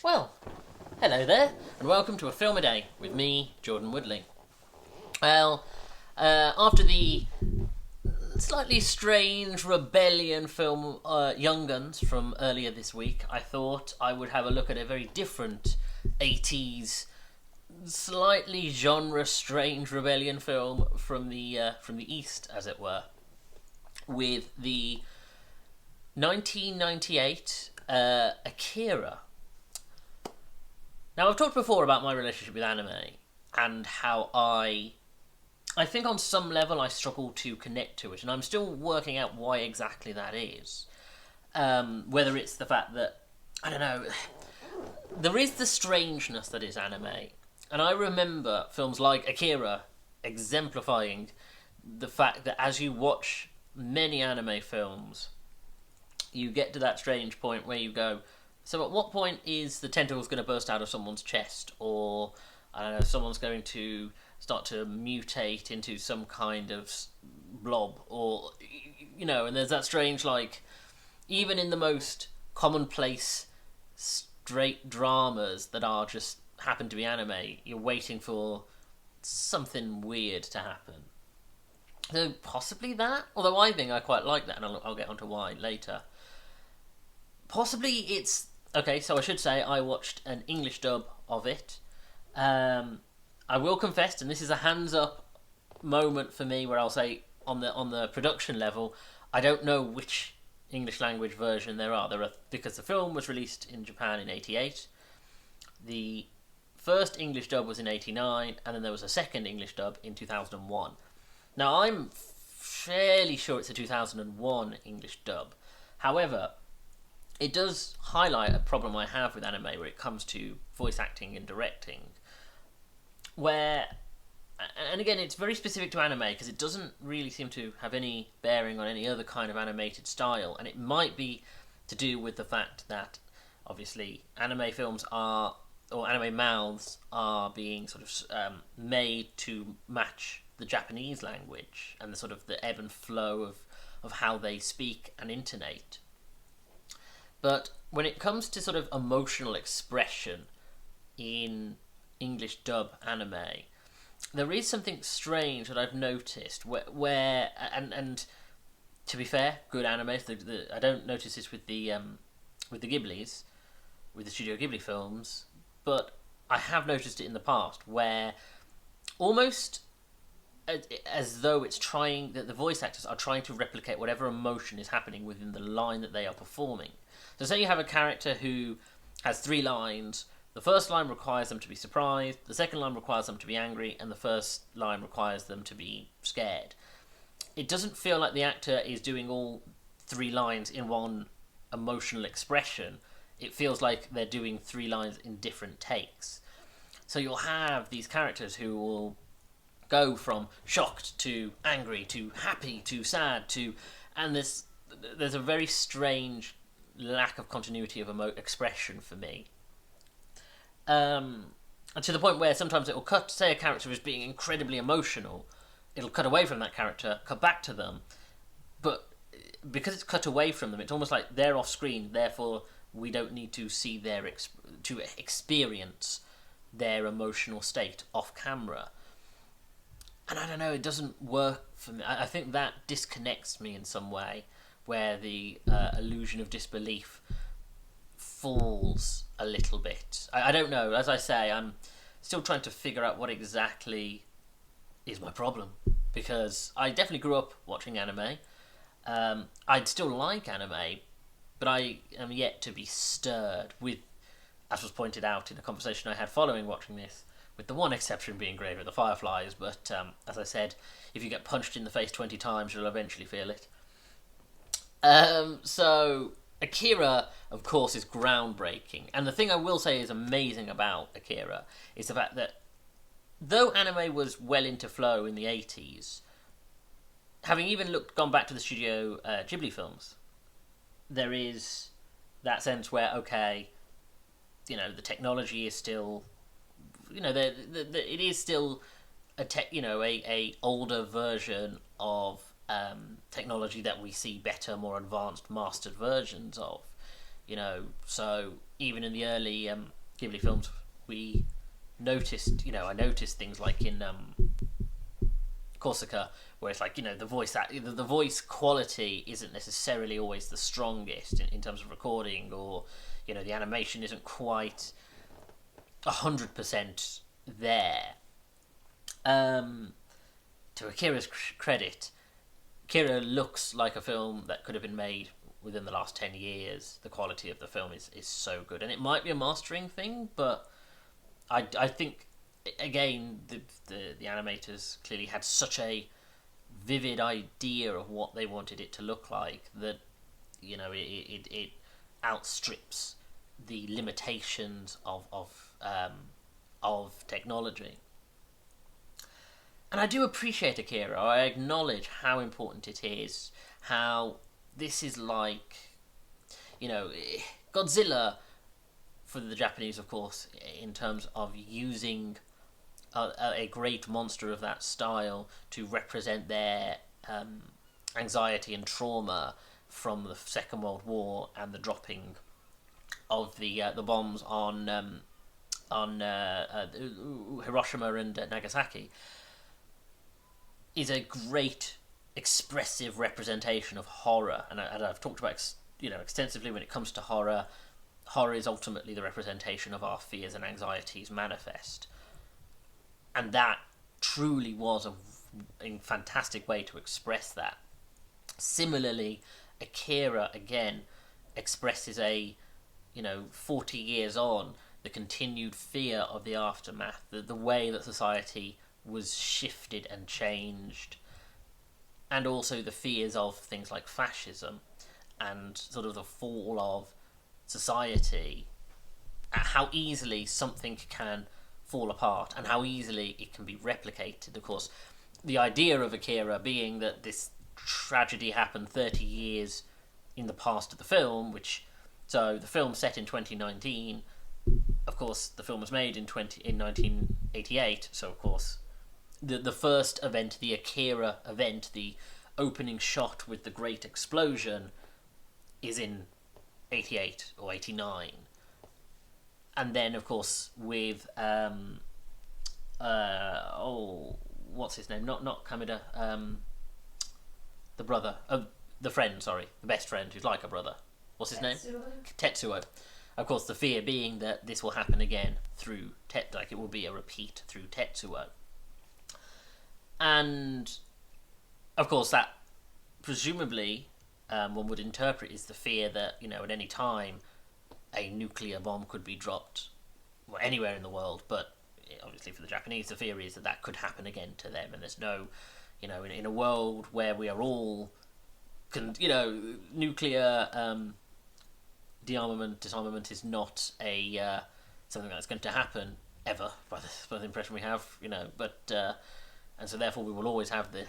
Well, hello there, and welcome to A Film a Day with me, Jordan Woodley. Well, after the slightly strange rebellion film Young Guns from earlier this week, I thought I would have a look at a very different 80s, slightly genre-strange rebellion film from the East, as it were, with the 1998 Akira. Now, I've talked before about my relationship with anime and how I think on some level I struggle to connect to it, and I'm still working out why exactly that is. Whether it's the fact that, I don't know, there is the strangeness that is anime, and I remember films like Akira exemplifying the fact that as you watch many anime films, you get to that strange point where you go, so at what point is the tentacles going to burst out of someone's chest, or I don't know, someone's going to start to mutate into some kind of blob, or and there's that strange, like, even in the most commonplace straight dramas that are just happen to be anime, you're waiting for something weird to happen. So possibly that, although I think I quite like that, and I'll get onto why later. Possibly it's okay. So I should say I watched an English dub of it. I will confess, and this is a hands up moment for me, where I'll say on the production level, I don't know which English language version there are. Because the film was released in Japan in '88. The first English dub was in '89, and then there was a second English dub in 2001. Now I'm fairly sure it's a 2001 English dub. However, it does highlight a problem I have with anime where it comes to voice acting and directing. Where, and again, it's very specific to anime because it doesn't really seem to have any bearing on any other kind of animated style, and it might be to do with the fact that obviously anime films are, or anime mouths are being sort of made to match the Japanese language and the sort of the ebb and flow of how they speak and intonate. But when it comes to sort of emotional expression in English dub anime, there is something strange that I've noticed where and to be fair, good anime. I don't notice this with the Ghiblis, with the Studio Ghibli films, but I have noticed it in the past where almost as though it's trying that the voice actors are trying to replicate whatever emotion is happening within the line that they are performing. So say you have a character who has 3 lines. The first line requires them to be surprised, the second line requires them to be angry, and the first line requires them to be scared. It doesn't feel like the actor is doing all 3 lines in one emotional expression. It feels like they're doing 3 lines in different takes. So you'll have these characters who will go from shocked to angry to happy to sad to, and there's a very strange lack of continuity of expression for me. And to the point where sometimes it will cut, say a character is being incredibly emotional, it'll cut away from that character, cut back to them, but because it's cut away from them, it's almost like they're off screen, therefore we don't need to see to experience their emotional state off camera. And I don't know, it doesn't work for me. I think that disconnects me in some way, where the illusion of disbelief falls a little bit. I don't know. As I say, I'm still trying to figure out what exactly is my problem, because I definitely grew up watching anime. I'd still like anime, but I am yet to be stirred with, as was pointed out in a conversation I had following watching this, with the one exception being Grave of the Fireflies, but as I said, if you get punched in the face 20 times, you'll eventually feel it. So Akira, of course, is groundbreaking, and the thing I will say is amazing about Akira is the fact that though anime was well into flow in the 80s, having even gone back to the Studio Ghibli films, there is that sense where, okay, the technology is still, it is still a older version of technology that we see better, more advanced, mastered versions of. So even in the early Ghibli films, we I noticed things like in Corsica, where it's like the voice quality isn't necessarily always the strongest in terms of recording, or the animation isn't quite 100% there. To Akira's credit, Akira looks like a film that could have been made within the last 10 years. The quality of the film is so good, and it might be a mastering thing, but I think again the animators clearly had such a vivid idea of what they wanted it to look like that it outstrips the limitations of technology. And I do appreciate Akira. I acknowledge how important it is. How this is like, Godzilla for the Japanese, of course, in terms of using a great monster of that style to represent their anxiety and trauma from the Second World War and the dropping of the bombs on Hiroshima and Nagasaki, is a great expressive representation of horror, and I've talked about extensively when it comes to horror. Horror is ultimately the representation of our fears and anxieties manifest, and that truly was a fantastic way to express that. Similarly, Akira again expresses 40 years on, the continued fear of the aftermath, the way that society was shifted and changed, and also the fears of things like fascism and sort of the fall of society, how easily something can fall apart and how easily it can be replicated. Of course, the idea of Akira being that this tragedy happened 30 years in the past of the film, so the film set in 2019. Of course, the film was made in 1988, so of course the first event, the Akira event, the opening shot with the great explosion, is in 88 or 89. And then, of course, with what's his name? Not Kameda. The brother, the friend. Sorry, the best friend who's like a brother. What's his name? Tetsuo. Of course, the fear being that this will happen again through like it will be a repeat through Tetsuo. And of course, that presumably one would interpret is the fear that at any time a nuclear bomb could be dropped anywhere in the world, but obviously for the Japanese the fear is that could happen again to them, and there's no in a world where we are all nuclear disarmament is not a something that's going to happen ever by the impression we have, but and so therefore we will always have the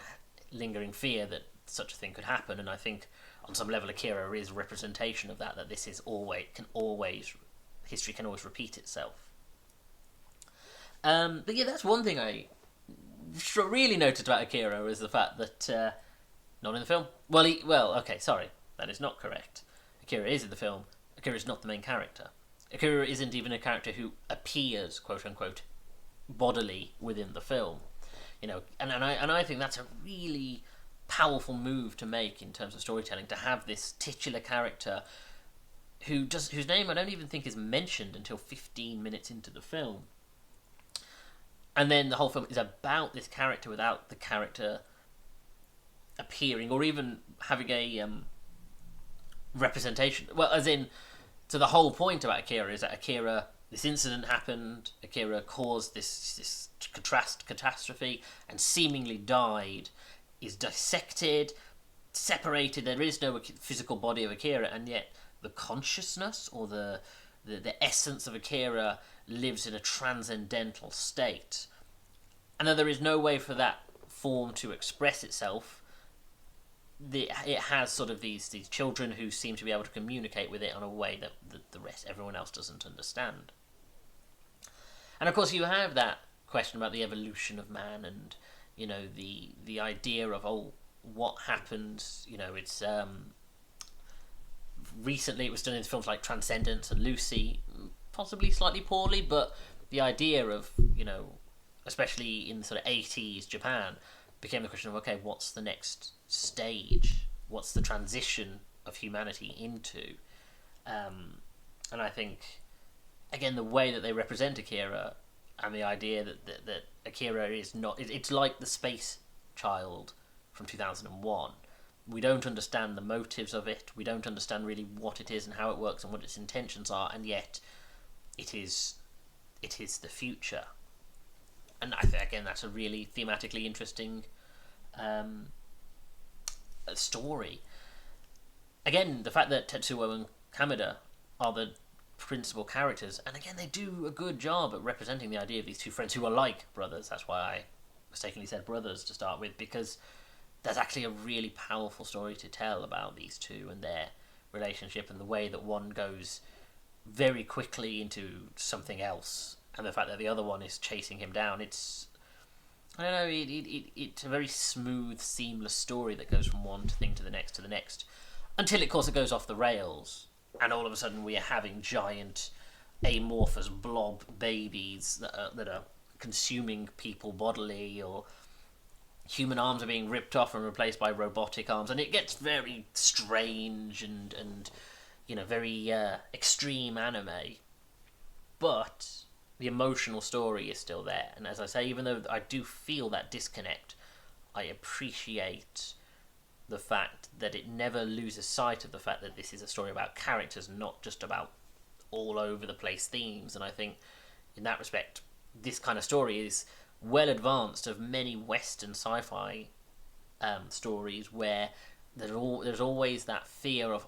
lingering fear that such a thing could happen. And I think on some level Akira is a representation of that this is history can always repeat itself. But yeah, that's one thing I really noticed about Akira is the fact that not in the film. Okay, sorry, that is not correct. Akira is in the film. Akira is not the main character. Akira isn't even a character who appears, quote unquote, bodily within the film. And I think that's a really powerful move to make in terms of storytelling, to have this titular character whose name I don't even think is mentioned until 15 minutes into the film. And then the whole film is about this character without the character appearing or even having a representation. Well, as in, so the whole point about Akira is that this incident happened, Akira caused this catastrophe and seemingly died, is dissected, separated. There is no physical body of Akira, and yet the consciousness or the essence of Akira lives in a transcendental state. And though there is no way for that form to express itself, it has sort of these children who seem to be able to communicate with it in a way that everyone else doesn't understand. And of course you have that question about the evolution of man and the idea of what happens. It's recently it was done in films like Transcendence and Lucy, possibly slightly poorly, but the idea of, especially in sort of 80s Japan, became the question of, okay, what's the next stage? What's the transition of humanity into? And I think, again, the way that they represent Akira, and the idea that Akira is not... It's like the space child from 2001. We don't understand the motives of it. We don't understand really what it is and how it works and what its intentions are, and yet it is the future. And I think, again, that's a really thematically interesting story. Again, the fact that Tetsuo and Kameda are the principal characters, and again, they do a good job at representing the idea of these two friends who are like brothers. That's why I mistakenly said brothers to start with, because there's actually a really powerful story to tell about these two and their relationship, and the way that one goes very quickly into something else, and the fact that the other one is chasing him down. It's a very smooth, seamless story that goes from one thing to the next, until, of course, it goes off the rails, and all of a sudden we are having giant, amorphous blob babies that are consuming people bodily, or human arms are being ripped off and replaced by robotic arms, and it gets very strange and very extreme anime. But the emotional story is still there, and as I say, even though I do feel that disconnect, I appreciate the fact that it never loses sight of the fact that this is a story about characters, not just about all over the place themes. And I think in that respect, this kind of story is well advanced of many Western sci-fi stories, where there's always that fear of,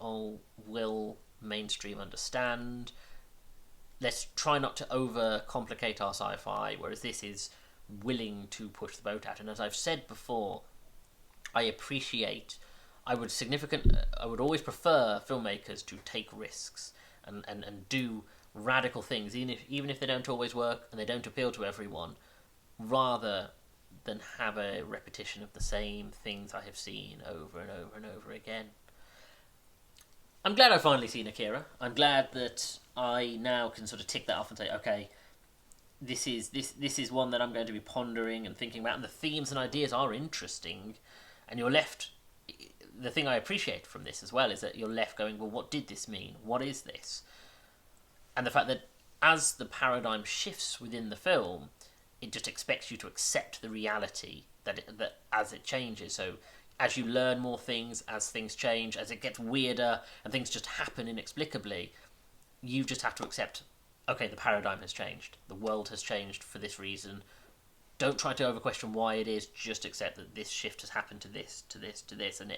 will mainstream understand? Let's try not to overcomplicate our sci-fi, whereas this is willing to push the boat out. And as I've said before, I would always prefer filmmakers to take risks and do radical things, even if they don't always work and they don't appeal to everyone, rather than have a repetition of the same things I have seen over and over and over again. I'm glad I've finally seen Akira. I'm glad that I now can sort of tick that off and say, okay, this is one that I'm going to be pondering and thinking about, and the themes and ideas are interesting, and you're left... The thing I appreciate from this as well is that you're left going, well, what did this mean? What is this? And the fact that as the paradigm shifts within the film, it just expects you to accept the reality that as it changes. So as you learn more things, as things change, as it gets weirder and things just happen inexplicably, you just have to accept, okay, the paradigm has changed. The world has changed for this reason. Don't try to over-question why it is, just accept that this shift has happened to this, to this, to this, and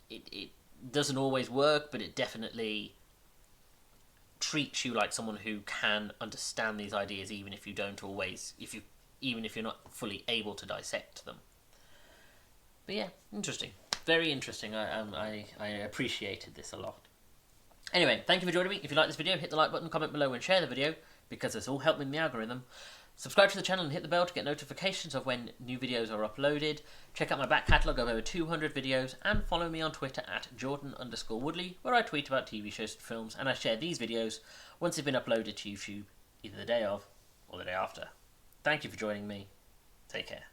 it doesn't always work, but it definitely treats you like someone who can understand these ideas, even if you don't always, even if you're not fully able to dissect them. But yeah, interesting, very interesting. I appreciated this a lot. Anyway, thank you for joining me. If you like this video, hit the like button, comment below, and share the video, because it's all helping the algorithm. Subscribe to the channel and hit the bell to get notifications of when new videos are uploaded. Check out my back catalogue of over 200 videos, and follow me on Twitter at Jordan_Woodley, where I tweet about TV shows and films, and I share these videos once they've been uploaded to YouTube, either the day of or the day after. Thank you for joining me. Take care.